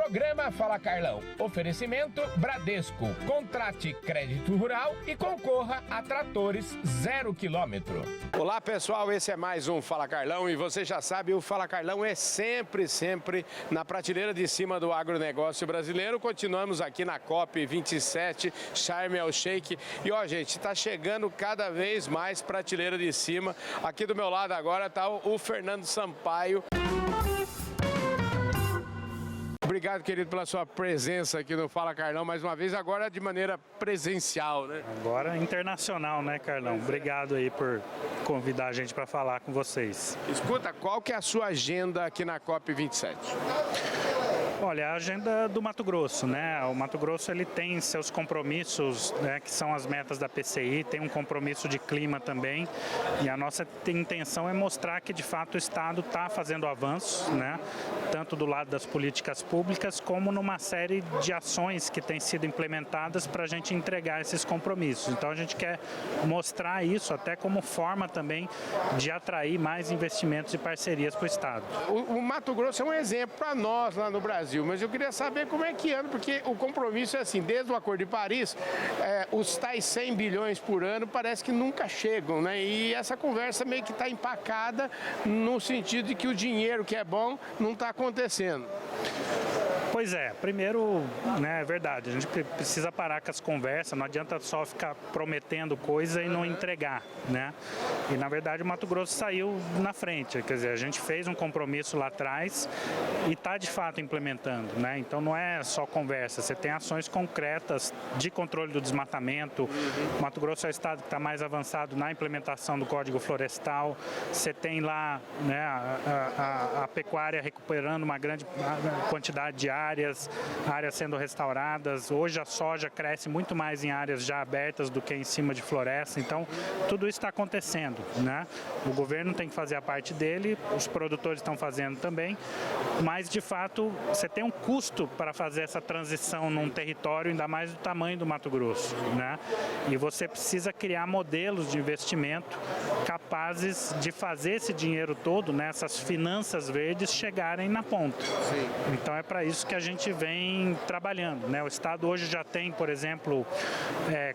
Programa Fala Carlão. Oferecimento Bradesco. Contrate crédito rural e concorra a tratores 0 km. Olá pessoal, esse é mais um Fala Carlão e você já sabe, o Fala Carlão é sempre na prateleira de cima do agronegócio brasileiro. Continuamos aqui na COP27, Sharm El Sheikh. E ó gente, tá chegando cada vez mais prateleira de cima. Aqui do meu lado agora tá o Fernando Sampaio. Obrigado, querido, pela sua presença aqui no Fala Carlão, mais uma vez, agora de maneira presencial, né? Agora internacional, né, Carlão? Obrigado aí por convidar a gente para falar com vocês. Escuta, qual que é a sua agenda aqui na COP27? Olha, a agenda do Mato Grosso, né? O Mato Grosso ele tem seus compromissos, né, que são as metas da PCI, tem um compromisso de clima também, e a nossa intenção é mostrar que de fato o Estado está fazendo avanços, né? Tanto do lado das políticas públicas como numa série de ações que têm sido implementadas para a gente entregar esses compromissos. Então a gente quer mostrar isso até como forma também de atrair mais investimentos e parcerias para o Estado. O Mato Grosso é um exemplo para nós lá no Brasil, mas eu queria saber como é que anda, porque o compromisso é assim, desde o Acordo de Paris, os tais 100 bilhões por ano parece que nunca chegam, né? E essa conversa meio que está empacada no sentido de que o dinheiro que é bom não está acontecendo. Pois é, primeiro, né, é verdade, a gente precisa parar com as conversas, não adianta só ficar prometendo coisa e não entregar, né? E na verdade o Mato Grosso saiu na frente, quer dizer, a gente fez um compromisso lá atrás e está de fato implementando, né? Então não é só conversa, você tem ações concretas de controle do desmatamento. O Mato Grosso é o estado que está mais avançado na implementação do Código Florestal, você tem lá, né, a pecuária recuperando uma grande quantidade de áreas sendo restauradas. Hoje a soja cresce muito mais em áreas já abertas do que em cima de floresta, então tudo isso está acontecendo, né? O governo tem que fazer a parte dele, os produtores estão fazendo também, mas de fato você tem um custo para fazer essa transição num território, ainda mais do tamanho do Mato Grosso, né? E você precisa criar modelos de investimento capazes de fazer esse dinheiro todo, né, essas finanças verdes chegarem na ponta. Sim. Então é para isso que a gente vem trabalhando, né? O Estado hoje já tem, por exemplo,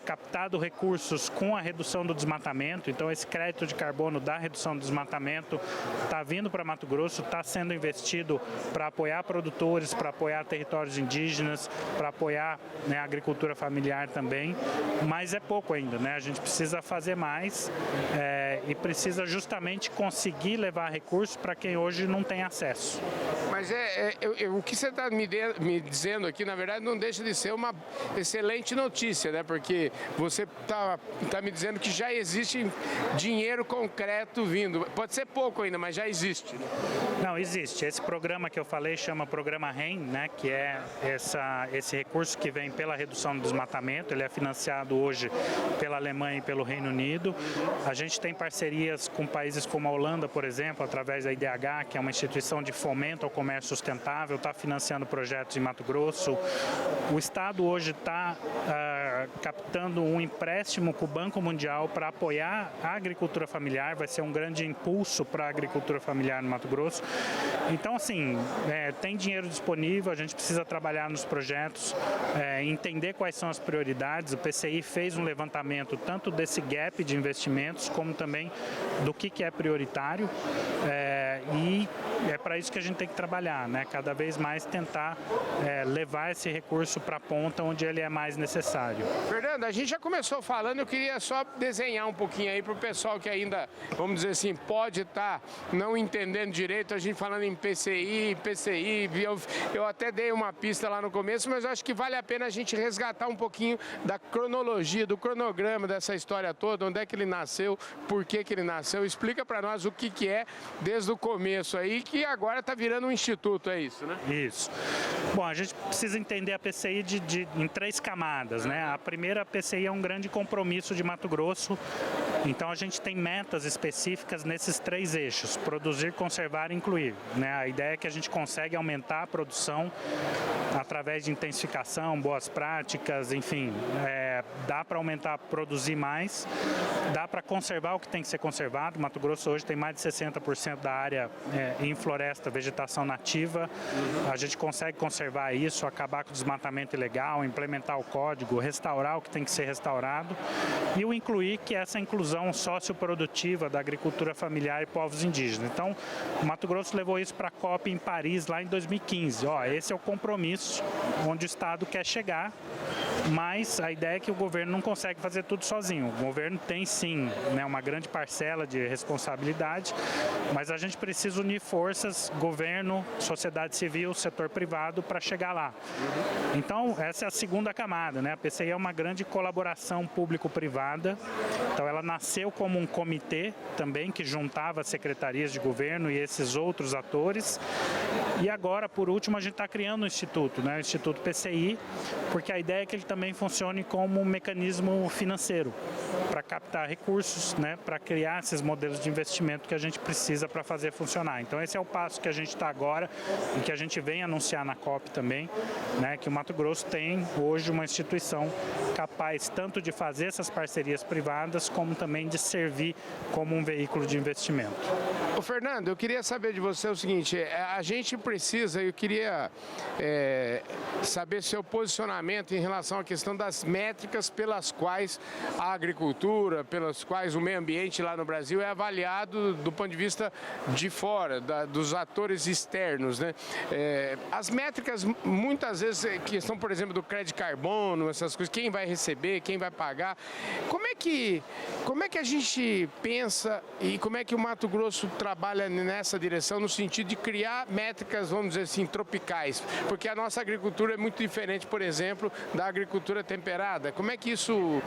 captado recursos com a redução do desmatamento, então esse crédito de carbono da redução do desmatamento está vindo para Mato Grosso, está sendo investido para apoiar produtores, para apoiar territórios indígenas, para apoiar, né, a agricultura familiar também, mas é pouco ainda, né? A gente precisa fazer mais e precisa justamente conseguir levar recursos para quem hoje não tem acesso. Mas o que você está me dizendo aqui, na verdade, não deixa de ser uma excelente notícia, né? Porque você tá me dizendo que já existe dinheiro concreto vindo. Pode ser pouco ainda, mas já existe. Não, existe. Esse programa que eu falei chama Programa REN, né? Que é esse recurso que vem pela redução do desmatamento. Ele é financiado hoje pela Alemanha e pelo Reino Unido. A gente tem parcerias com países como a Holanda, por exemplo, através da IDH, que é uma instituição de fomento ao comércio sustentável, está financiando projetos em Mato Grosso. O Estado hoje está captando um empréstimo com o Banco Mundial para apoiar a agricultura familiar, vai ser um grande impulso para a agricultura familiar no Mato Grosso. Então, assim, tem dinheiro disponível, a gente precisa trabalhar nos projetos, entender quais são as prioridades. O PCI fez um levantamento tanto desse gap de investimentos, como também do que é prioritário, e é para isso que a gente tem que trabalhar, né? Cada vez mais tentar levar esse recurso para a ponta onde ele é mais necessário. Fernando, a gente já começou falando, eu queria só desenhar um pouquinho aí para o pessoal que ainda, vamos dizer assim, pode estar não entendendo direito, a gente falando em PCI, eu até dei uma pista lá no começo, mas eu acho que vale a pena a gente resgatar um pouquinho da cronologia, do cronograma dessa história toda, onde é que ele nasceu, por que ele nasceu, explica para nós o que é desde o começo aí, que agora está virando um instituto, é isso, né? Isso. Bom, a gente precisa entender a PCI em 3 camadas, né? A primeira, a PCI é um grande compromisso de Mato Grosso, então a gente tem metas específicas nesses 3 eixos: produzir, conservar e incluir, né? A ideia é que a gente consegue aumentar a produção através de intensificação, boas práticas, enfim, dá para aumentar, produzir mais, dá para conservar o que tem que ser conservado. Mato Grosso hoje tem mais de 60% da área em floresta, vegetação nativa. A gente consegue conservar isso, acabar com o desmatamento ilegal, implementar o código, restaurar o que tem que ser restaurado e o incluir, que é essa inclusão socioprodutiva da agricultura familiar e povos indígenas. Então, o Mato Grosso levou isso para a COP em Paris lá em 2015. Esse é o compromisso onde o Estado quer chegar, mas a ideia é que o governo não consegue fazer tudo sozinho. O governo tem sim, né, uma grande parcela de responsabilidade, mas a gente precisa unir forças, governo, sociedade civil, setor privado, para chegar lá. Então, essa é a segunda camada, né? A PCI é uma grande colaboração público-privada, então ela nasceu como um comitê também que juntava secretarias de governo e esses outros atores, e agora, por último, a gente está criando um instituto, né? O Instituto PCI, porque a ideia é que ele também funcione como um mecanismo financeiro para captar recursos, né? Para criar esses modelos de investimento que a gente precisa para fazer funcionar. Então, esse é o passo que a gente está agora e que a gente vem anunciar na COP também, né? Que o Mato Grosso tem hoje uma instituição capaz tanto de fazer essas parcerias privadas, como também de servir como um veículo de investimento. Ô Fernando, eu queria saber de você o seguinte, a gente precisa, eu queria saber seu posicionamento em relação à questão das métricas pelas quais a agricultura, pelas quais o meio ambiente lá no Brasil é avaliado do ponto de vista de fora, dos atores externos, né? As métricas, muitas vezes, questão, por exemplo, do crédito carbono, essas coisas, quem vai receber, quem vai pagar, como é que a gente pensa e como é que o Mato Grosso trabalha nessa direção, no sentido de criar métricas, vamos dizer assim, tropicais? Porque a nossa agricultura é muito diferente, por exemplo, da agricultura temperada. Como é que isso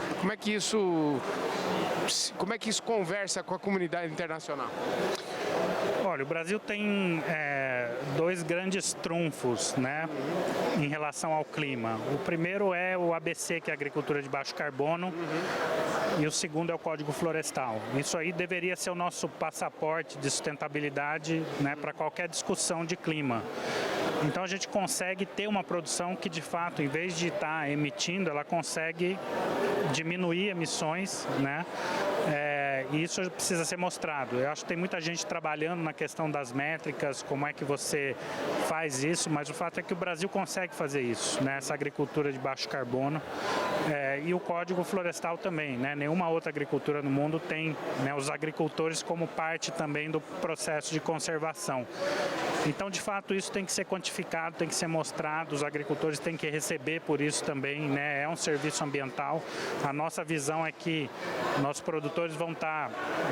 conversa com a comunidade internacional? Olha, o Brasil tem dois grandes trunfos, né, em relação ao clima. O primeiro é o ABC, que é a agricultura de baixo carbono, e o segundo é o Código Florestal. Isso aí deveria ser o nosso passaporte de sustentabilidade, né, para qualquer discussão de clima. Então a gente consegue ter uma produção que, de fato, em vez de estar emitindo, ela consegue diminuir emissões, né? E isso precisa ser mostrado. Eu acho que tem muita gente trabalhando na questão das métricas, como é que você faz isso, mas o fato é que o Brasil consegue fazer isso, né? Essa agricultura de baixo carbono, e o Código Florestal também, né? Nenhuma outra agricultura no mundo tem, né, os agricultores como parte também do processo de conservação. Então, de fato, isso tem que ser quantificado, tem que ser mostrado, os agricultores têm que receber por isso também, né? É um serviço ambiental. A nossa visão é que nossos produtores vão estar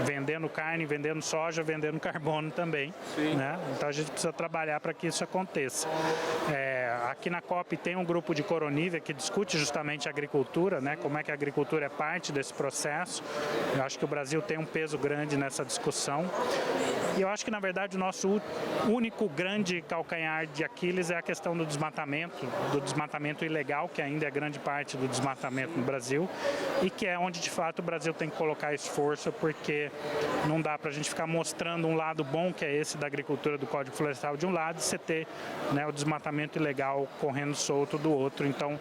vendendo carne, vendendo soja, vendendo carbono também, né? Então a gente precisa trabalhar para que isso aconteça. Aqui na COP tem um grupo de Coronívia que discute justamente a agricultura, né? Como é que a agricultura é parte desse processo. Eu acho que o Brasil tem um peso grande nessa discussão. E eu acho que, na verdade, o nosso único grande calcanhar de Aquiles é a questão do desmatamento ilegal, que ainda é grande parte do desmatamento no Brasil, e que é onde, de fato, o Brasil tem que colocar esforço, porque não dá para a gente ficar mostrando um lado bom, que é esse da agricultura do Código Florestal de um lado, e você ter, né, o desmatamento ilegal correndo solto do outro. Então,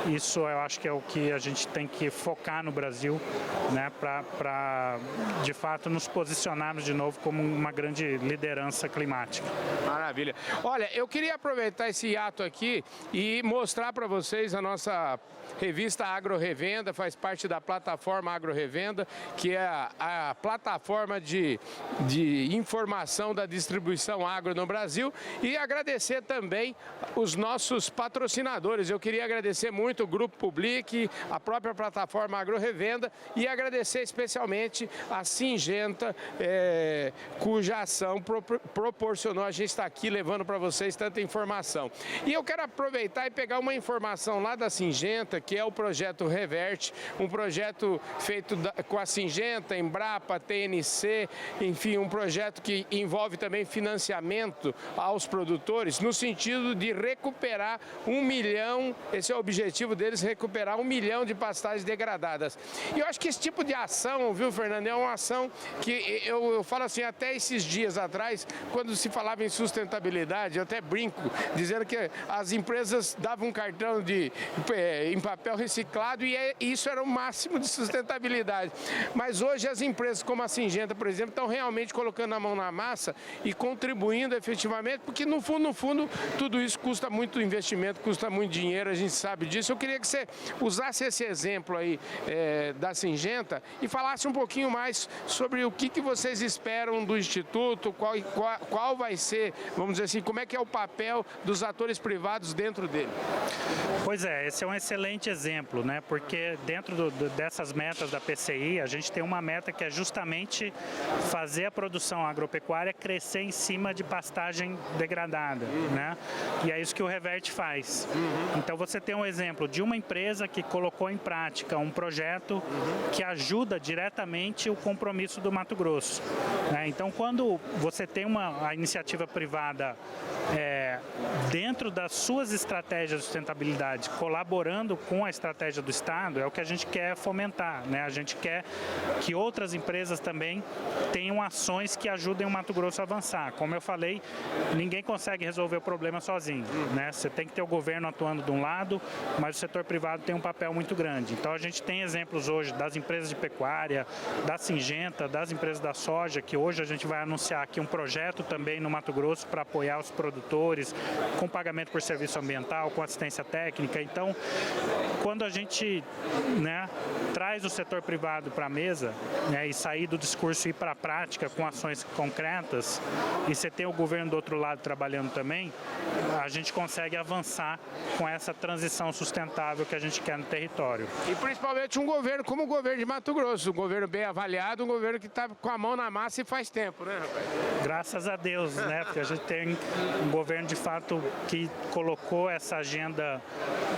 isso eu acho que é o que a gente tem que focar no Brasil, né, para, de fato, nos posicionarmos de novo como uma grande liderança climática. Maravilha. Olha, eu queria aproveitar esse ato aqui e mostrar para vocês a nossa revista Agro Revenda, faz parte da plataforma Agro Revenda, que é a plataforma de informação da distribuição agro no Brasil, e agradecer também os nossos patrocinadores. Eu queria agradecer muito o Grupo Public, a própria plataforma Agro Revenda, e agradecer especialmente a Syngenta, cuja ação proporcionou a gente estar aqui levando para vocês tanta informação. E eu quero aproveitar e pegar uma informação lá da Syngenta, que é o projeto Reverte, um projeto feito com a Syngenta, Embrapa, TNC, enfim, um projeto que envolve também financiamento aos produtores, no sentido de recuperar 1 milhão, esse é o objetivo deles, recuperar 1 milhão de pastagens degradadas. E eu acho que esse tipo de ação, viu, Fernando, é uma ação que eu falo assim, até esses esses dias atrás, quando se falava em sustentabilidade, eu até brinco, dizendo que as empresas davam um cartão em papel reciclado e isso era o máximo de sustentabilidade. Mas hoje as empresas como a Syngenta, por exemplo, estão realmente colocando a mão na massa e contribuindo efetivamente, porque no fundo, tudo isso custa muito investimento, custa muito dinheiro, a gente sabe disso. Eu queria que você usasse esse exemplo aí da Syngenta e falasse um pouquinho mais sobre o que vocês esperam do Instituto, qual vai ser, vamos dizer assim, como é que é o papel dos atores privados dentro dele. Pois é, esse é um excelente exemplo, né? Porque dentro dessas metas da PCI, a gente tem uma meta que é justamente fazer a produção agropecuária crescer em cima de pastagem degradada, né? E é isso que o Revert faz. Então você tem um exemplo de uma empresa que colocou em prática um projeto que ajuda diretamente o compromisso do Mato Grosso, né? Então quando você tem a iniciativa privada dentro das suas estratégias de sustentabilidade, colaborando com a estratégia do Estado, é o que a gente quer fomentar, né? A gente quer que outras empresas também tenham ações que ajudem o Mato Grosso a avançar. Como eu falei, ninguém consegue resolver o problema sozinho, né? Você tem que ter o governo atuando de um lado, mas o setor privado tem um papel muito grande. Então a gente tem exemplos hoje das empresas de pecuária, da Syngenta, das empresas da soja, que hoje a gente vai anunciar aqui um projeto também no Mato Grosso para apoiar os produtores com pagamento por serviço ambiental, com assistência técnica. Então, quando a gente, né, traz o setor privado para a mesa, né, e sair do discurso e ir para a prática com ações concretas, e você tem o governo do outro lado trabalhando também, a gente consegue avançar com essa transição sustentável que a gente quer no território. E principalmente um governo como o governo de Mato Grosso, um governo bem avaliado, um governo que está com a mão na massa e faz tempo, né, rapaz? Graças a Deus, né? Porque a gente tem um governo de fato que colocou essa agenda,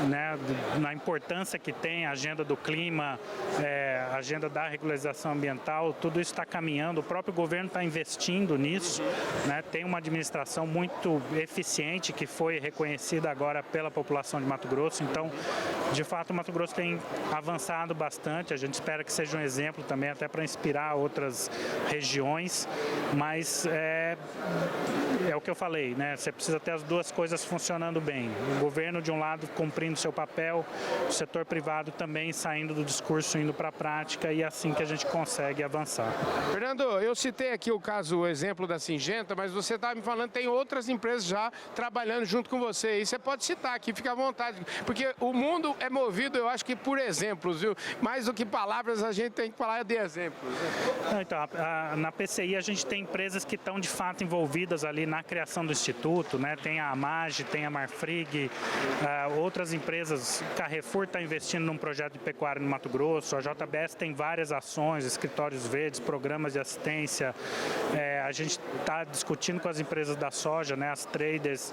né, na importância que tem, a agenda do clima, a agenda da regularização ambiental, tudo isso está caminhando, o próprio governo está investindo nisso, né? Tem uma administração muito eficiente que foi reconhecida agora pela população de Mato Grosso, então, de fato, o Mato Grosso tem avançado bastante, a gente espera que seja um exemplo também até para inspirar outras regiões, mas é o que eu falei, né? Você precisa ter as duas coisas funcionando bem. O governo, de um lado, cumprindo seu papel, o setor privado também saindo do discurso, indo para a prática, e é assim que a gente consegue avançar. Fernando, eu citei aqui o exemplo da Syngenta, mas você estava me falando que tem outras empresas já trabalhando junto com você. E você pode citar aqui, fica à vontade, porque o mundo é movido, eu acho que por exemplos, viu? Mais do que palavras, a gente tem que falar de exemplos. Então, na PCI a gente tem empresas que estão de fato envolvidas ali na criação do Instituto, né? Tem a Amage, tem a Marfrig, outras empresas, Carrefour está investindo num projeto de pecuária no Mato Grosso, a JBS tem várias ações, escritórios verdes, programas de assistência, a gente está discutindo com as empresas da soja, né? As traders,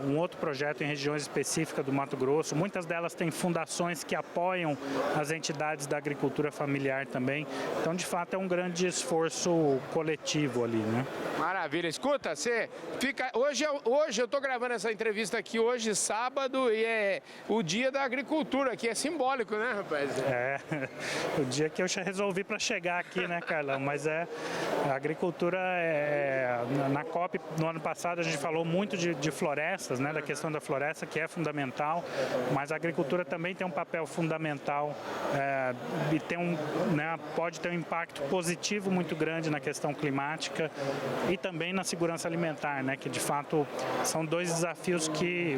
um outro projeto em regiões específicas do Mato Grosso, muitas delas têm fundações que apoiam as entidades da agricultura familiar também, então de fato é um grande esforço coletivo ali, né? Maravilha, escuta, você fica, hoje eu estou gravando essa entrevista aqui hoje, sábado, e é o dia da agricultura, que é simbólico, né, rapaz? O dia que eu resolvi para chegar aqui, né, Carlão, mas a agricultura, na COP, no ano passado, a gente falou muito de florestas, né, da questão da floresta, que é fundamental, mas a agricultura também tem um papel fundamental e pode ter um impacto positivo muito grande na questão climática e também na segurança alimentar, né, que de fato são dois desafios que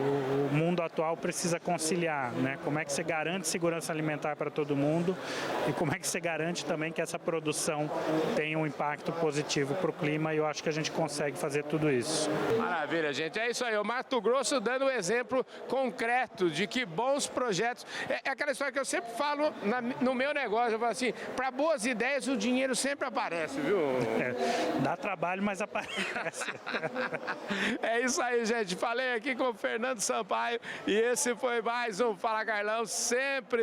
o mundo atual precisa conciliar, né? Como é que você garante segurança alimentar para todo mundo e como é que você garante também que essa produção tenha um impacto positivo para o clima, e eu acho que a gente consegue fazer tudo isso. Maravilha, gente. É isso aí. O Mato Grosso dando um exemplo concreto de que bons projetos... É aquela história que eu sempre falo no meu negócio. Eu falo assim, para boas ideias o dinheiro sempre aparece, viu? Dá trabalho, mas aparece. É isso aí, gente. Falei aqui com o Fernando Sampaio e esse foi mais um Fala Carlão, sempre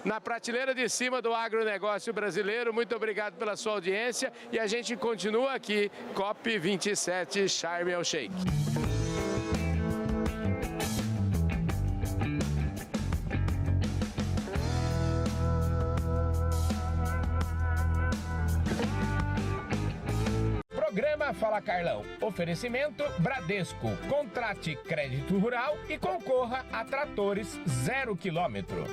na prateleira de cima do agronegócio brasileiro. Muito obrigado pela sua audiência e a gente continua aqui, COP27 Sharm El Sheikh. na Fala Carlão. Oferecimento Bradesco. Contrate crédito rural e concorra a tratores 0 km.